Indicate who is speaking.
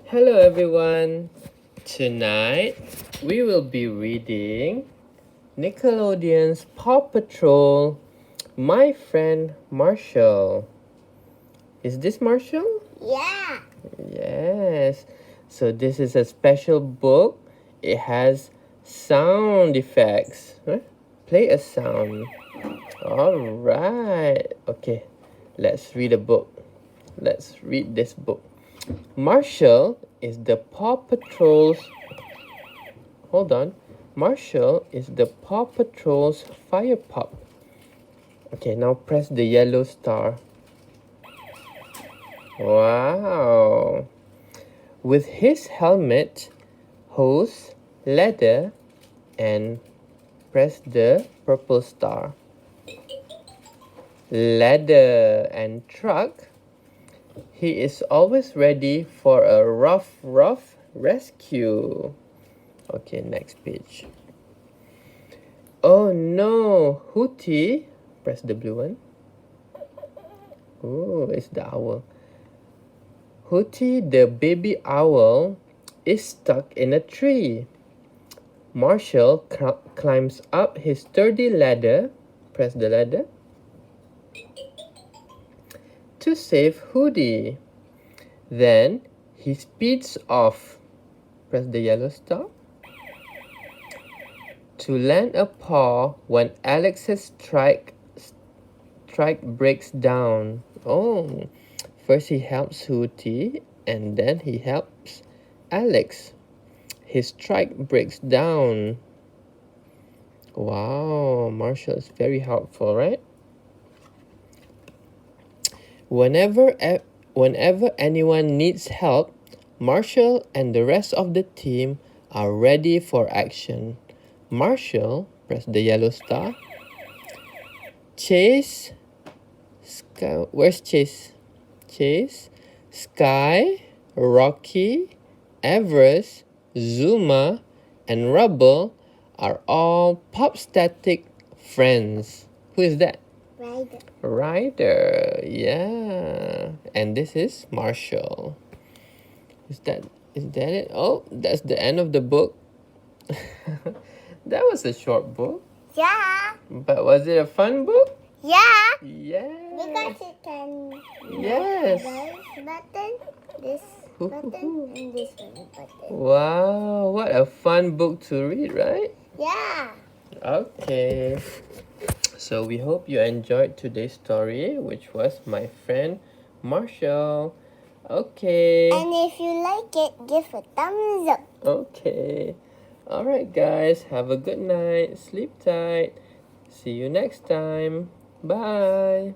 Speaker 1: Hello everyone. Tonight we will be reading Nickelodeon's Paw Patrol, My Friend Marshall. Is this Marshall?
Speaker 2: Yeah.
Speaker 1: Yes. So this is a special book. It has sound effects. Huh? Play a sound. Alright. Okay. Let's read a book. Let's read this book. Marshall is the Paw Patrol's. Hold on. Marshall is the Paw Patrol's fire pup. Okay, now press the yellow star. Wow. With his helmet, hose, ladder, and press the purple star. Ladder and truck. He is always ready for a rough rescue. Okay, next page. Oh no, Hootie. Press the blue one. Oh, it's the owl. Hootie, the baby owl, is stuck in a tree. Marshall climbs up his sturdy ladder. Press the ladder. To save Hootie. Then he speeds off. Press the yellow star. To lend a paw when Alex's strike breaks down. Oh, first he helps Hootie and then he helps Alex. His strike breaks down. Wow, Marshall is very helpful, right? Whenever anyone needs help, Marshall and the rest of the team are ready for action. Marshall, press the yellow star. Chase. Where's Chase? Chase, Sky, Rocky, Everest, Zuma, and Rubble are all Pop Static friends. Who is that?
Speaker 2: Ryder.
Speaker 1: Ryder, yeah. And this is Marshall. Is that it? Oh, that's the end of the book. That was a short book.
Speaker 2: Yeah.
Speaker 1: But was it a fun book?
Speaker 2: Yeah.
Speaker 1: Yes.
Speaker 2: Because it can.
Speaker 1: Yes.
Speaker 2: This button, this button, and this button.
Speaker 1: Wow, what a fun book to read, right?
Speaker 2: Yeah.
Speaker 1: Okay. So we hope you enjoyed today's story, which was My Friend Marshall. Okay.
Speaker 2: And if you like it, give a thumbs up.
Speaker 1: Okay. Alright guys, have a good night. Sleep tight. See you next time. Bye.